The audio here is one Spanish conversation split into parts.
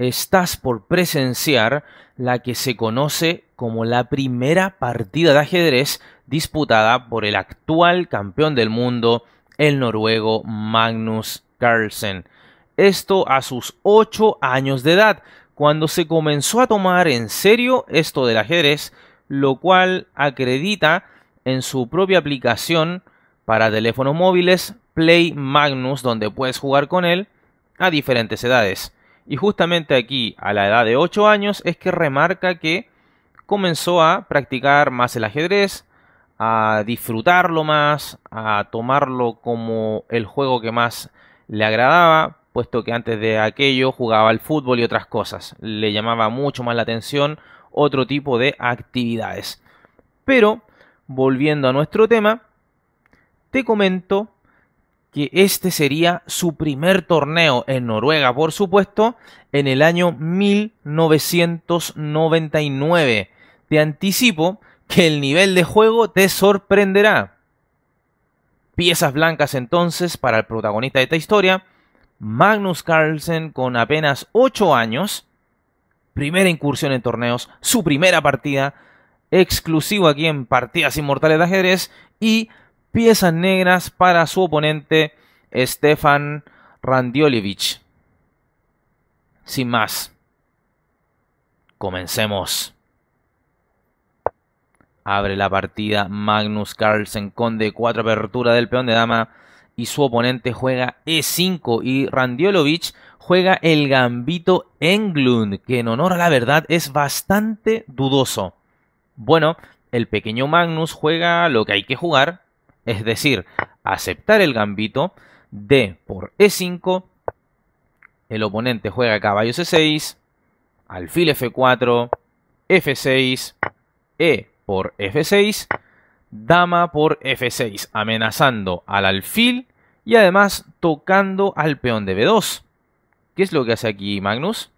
estás por presenciar la que se conoce como la primera partida de ajedrez disputada por el actual campeón del mundo, el noruego Magnus Carlsen. Esto a sus 8 años de edad, cuando se comenzó a tomar en serio esto del ajedrez, lo cual acredita en su propia aplicación para teléfonos móviles, Play Magnus, donde puedes jugar con él a diferentes edades. Y justamente aquí, a la edad de 8 años, es que remarca que comenzó a practicar más el ajedrez, a disfrutarlo más, a tomarlo como el juego que más le agradaba, puesto que antes de aquello jugaba al fútbol y otras cosas. Le llamaba mucho más la atención otro tipo de actividades. Pero, volviendo a nuestro tema, te comento que este sería su primer torneo en Noruega, por supuesto, en el año 1999. Te anticipo que el nivel de juego te sorprenderá. Piezas blancas entonces para el protagonista de esta historia, Magnus Carlsen, con apenas 8 años, primera incursión en torneos, su primera partida, exclusivo aquí en Partidas Inmortales de Ajedrez, y piezas negras para su oponente Stefan Randiolevich. Sin más, comencemos. Abre la partida Magnus Carlsen con D4, apertura del peón de dama, y su oponente juega E5 y Randiolevich juega el gambito Englund, que en honor a la verdad es bastante dudoso. Bueno, el pequeño Magnus juega lo que hay que jugar, es decir, aceptar el gambito. D por E5, el oponente juega caballo C6, alfil F4, F6, E por F6, dama por F6, amenazando al alfil y además tocando al peón de B2. ¿Qué es lo que hace aquí Magnus?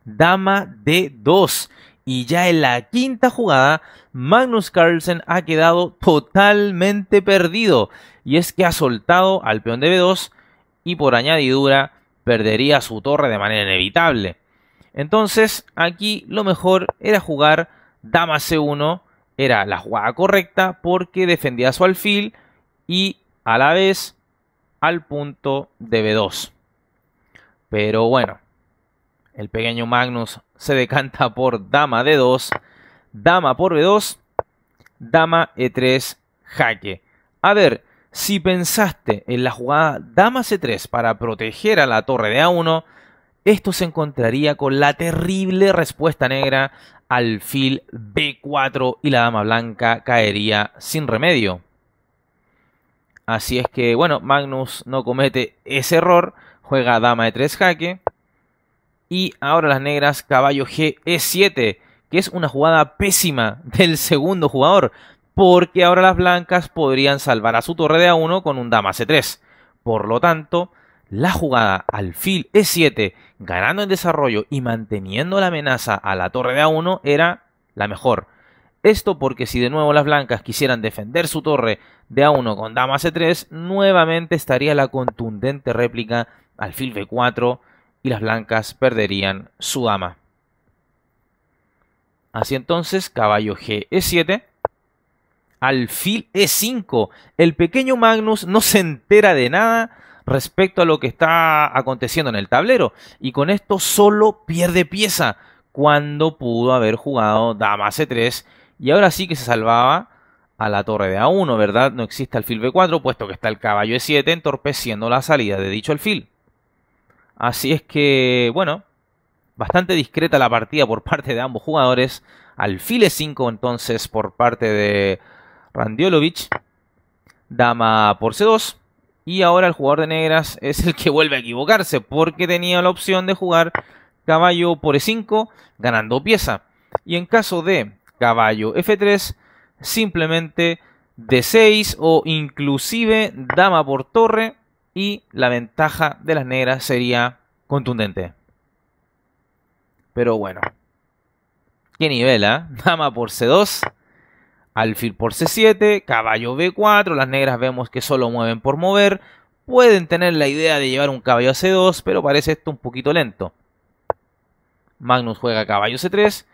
Dama D2. Y ya en la quinta jugada, Magnus Carlsen ha quedado totalmente perdido. Y es que ha soltado al peón de B2 y por añadidura perdería su torre de manera inevitable. Entonces aquí lo mejor era jugar dama C1. Era la jugada correcta porque defendía su alfil y a la vez al punto de B2. Pero bueno, el pequeño Magnus se decanta por dama D2, dama por B2, dama E3, jaque. A ver, si pensaste en la jugada dama C3 para proteger a la torre de A1, esto se encontraría con la terrible respuesta negra, alfil B4, y la dama blanca caería sin remedio. Así es que, bueno, Magnus no comete ese error, juega dama E3 jaque. Y ahora las negras, caballo G E7, que es una jugada pésima del segundo jugador, porque ahora las blancas podrían salvar a su torre de A1 con un dama C3. Por lo tanto, la jugada alfil E7, ganando en desarrollo y manteniendo la amenaza a la torre de A1, era la mejor. Esto porque si de nuevo las blancas quisieran defender su torre de A1 con dama C3, nuevamente estaría la contundente réplica alfil B4 y las blancas perderían su dama. Así entonces, caballo G E7, alfil E5. El pequeño Magnus no se entera de nada respecto a lo que está aconteciendo en el tablero, y con esto solo pierde pieza, cuando pudo haber jugado dama C3, y ahora sí que se salvaba a la torre de A1, ¿verdad? No existe alfil B4, puesto que está el caballo E7 entorpeciendo la salida de dicho alfil. Así es que, bueno, bastante discreta la partida por parte de ambos jugadores. Alfil E5 entonces por parte de Randiolevich, dama por C2. Y ahora el jugador de negras es el que vuelve a equivocarse, porque tenía la opción de jugar caballo por E5, ganando pieza. Y en caso de caballo F3, simplemente D6 o inclusive dama por torre, y la ventaja de las negras sería contundente. Pero bueno, qué nivel, ¿eh? Dama por C2, alfil por C7, caballo B4. Las negras vemos que solo mueven por mover. Pueden tener la idea de llevar un caballo a C2, pero parece esto un poquito lento. Magnus juega caballo C3.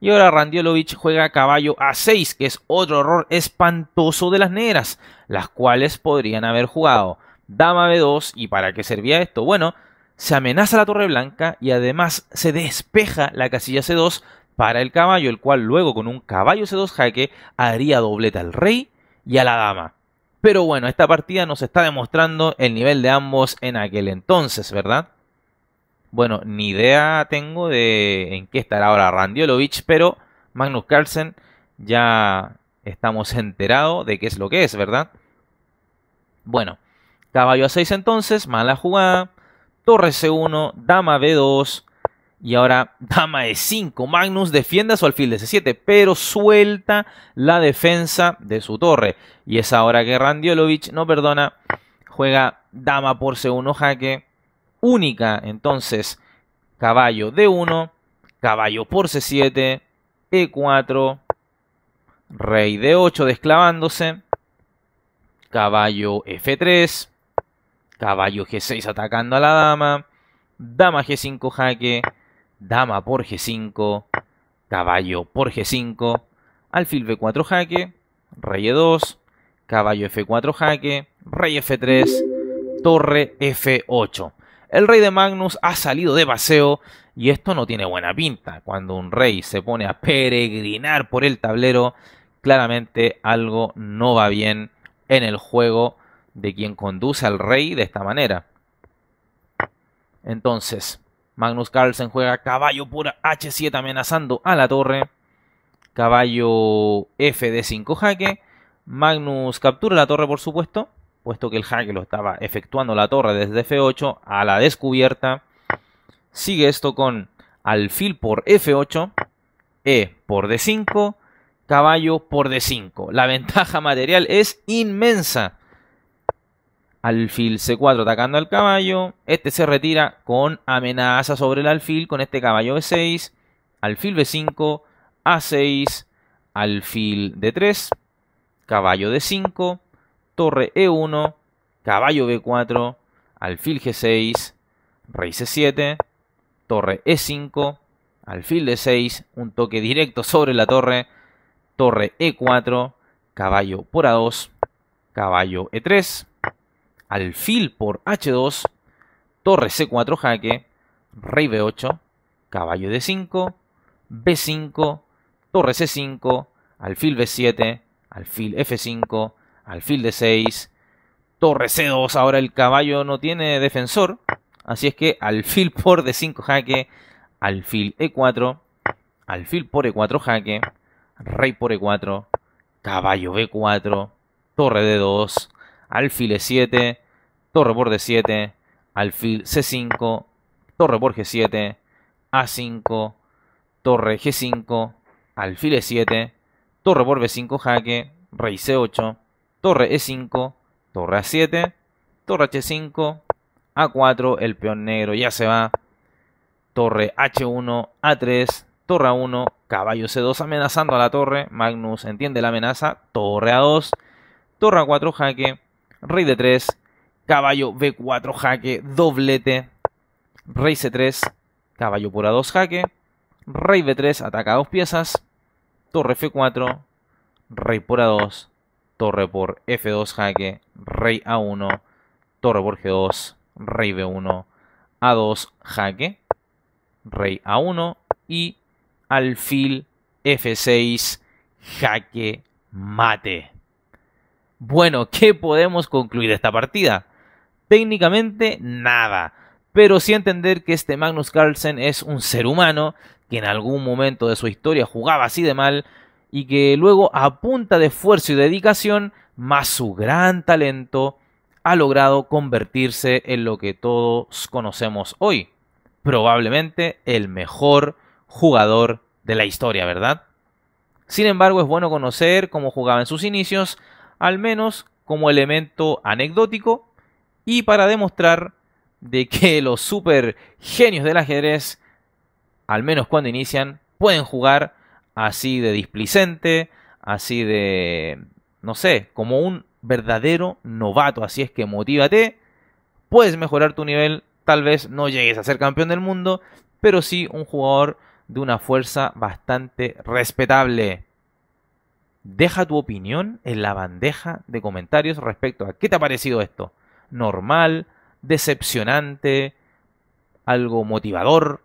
Y ahora Randiolovich juega caballo A6, que es otro error espantoso de las negras, las cuales podrían haber jugado dama B2. ¿Y para qué servía esto? Bueno, se amenaza la torre blanca y además se despeja la casilla C2 para el caballo, el cual luego con un caballo C2 jaque haría doblete al rey y a la dama. Pero bueno, esta partida nos está demostrando el nivel de ambos en aquel entonces, ¿verdad? Bueno, ni idea tengo de en qué estará ahora Randiolovich, pero Magnus Carlsen ya estamos enterados de qué es lo que es, ¿verdad? Bueno, caballo A6 entonces, mala jugada, torre C1, dama B2 y ahora dama E5. Magnus defiende a su alfil de C7, pero suelta la defensa de su torre. Y es ahora que Randiolovich no perdona, juega dama por C1 jaque. Única, entonces, caballo D1, caballo por C7, E4, rey D8 desclavándose, caballo F3, caballo G6 atacando a la dama, dama G5 jaque, dama por G5, caballo por G5, alfil B4 jaque, rey E2, caballo F4 jaque, rey F3, torre F8. El rey de Magnus ha salido de paseo y esto no tiene buena pinta. Cuando un rey se pone a peregrinar por el tablero, claramente algo no va bien en el juego de quien conduce al rey de esta manera. Entonces, Magnus Carlsen juega caballo por H7 amenazando a la torre. Caballo FD5 jaque. Magnus captura la torre, por supuesto, puesto que el jaque lo estaba efectuando la torre desde F8 a la descubierta. Sigue esto con alfil por F8, E por D5, caballo por D5. La ventaja material es inmensa. Alfil C4 atacando al caballo. Este se retira con amenaza sobre el alfil con este caballo B6. Alfil B5, A6, alfil D3, caballo D5, torre E1, caballo B4, alfil G6, rey C7, torre E5, alfil D6, un toque directo sobre la torre, torre E4, caballo por A2, caballo E3, alfil por H2, torre C4 jaque, rey B8, caballo D5, B5, torre C5, alfil B7, alfil F5, alfil D6, torre C2. Ahora el caballo no tiene defensor, así es que alfil por D5 jaque, alfil E4, alfil por E4 jaque, rey por E4, caballo B4, torre D2, alfil E7, torre por D7, alfil C5, torre por G7, A5, torre G5, alfil E7, torre por B5 jaque, rey C8, torre E5, torre A7, torre H5, A4, el peón negro ya se va, torre H1, A3, torre A1, caballo C2 amenazando a la torre. Magnus entiende la amenaza, torre A2, torre A4 jaque, rey D3, caballo B4 jaque, doblete, rey C3, caballo por A2 jaque, rey B3 ataca a dos piezas, torre F4, rey por A2, torre por F2 jaque, rey A1, torre por G2, rey B1, A2 jaque, rey A1 y alfil F6 jaque mate. Bueno, ¿qué podemos concluir de esta partida? Técnicamente nada, pero sí entender que este Magnus Carlsen es un ser humano que en algún momento de su historia jugaba así de mal y que luego a punta de esfuerzo y dedicación, más su gran talento, ha logrado convertirse en lo que todos conocemos hoy. Probablemente el mejor jugador de la historia, ¿verdad? Sin embargo, es bueno conocer cómo jugaba en sus inicios, al menos como elemento anecdótico y para demostrar de que los super genios del ajedrez, al menos cuando inician, pueden jugar así de displicente, así de, no sé, como un verdadero novato. Así es que motívate, puedes mejorar tu nivel, tal vez no llegues a ser campeón del mundo, pero sí un jugador de una fuerza bastante respetable. Deja tu opinión en la bandeja de comentarios respecto a qué te ha parecido esto. ¿Normal? ¿Decepcionante? ¿Algo motivador?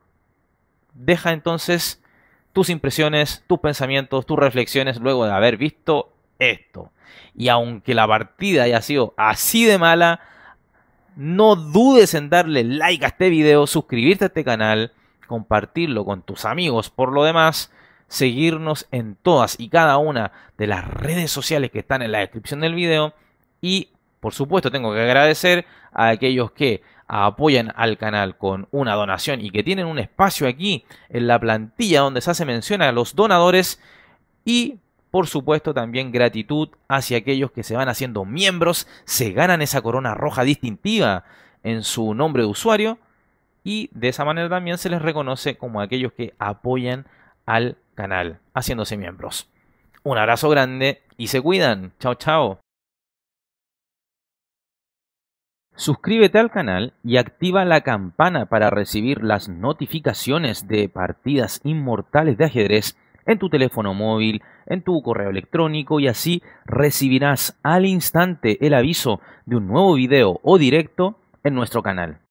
Deja entonces tus impresiones, tus pensamientos, tus reflexiones luego de haber visto esto. Y aunque la partida haya sido así de mala, no dudes en darle like a este video, suscribirte a este canal, compartirlo con tus amigos. Por lo demás, seguirnos en todas y cada una de las redes sociales que están en la descripción del video. Y, por supuesto, tengo que agradecer a aquellos que apoyan al canal con una donación y que tienen un espacio aquí en la plantilla donde se hace mención a los donadores. Y, por supuesto, también gratitud hacia aquellos que se van haciendo miembros, se ganan esa corona roja distintiva en su nombre de usuario y de esa manera también se les reconoce como aquellos que apoyan al canal haciéndose miembros. Un abrazo grande y se cuidan. Chao, chao. Suscríbete al canal y activa la campana para recibir las notificaciones de partidas inmortales de ajedrez en tu teléfono móvil, en tu correo electrónico, y así recibirás al instante el aviso de un nuevo video o directo en nuestro canal.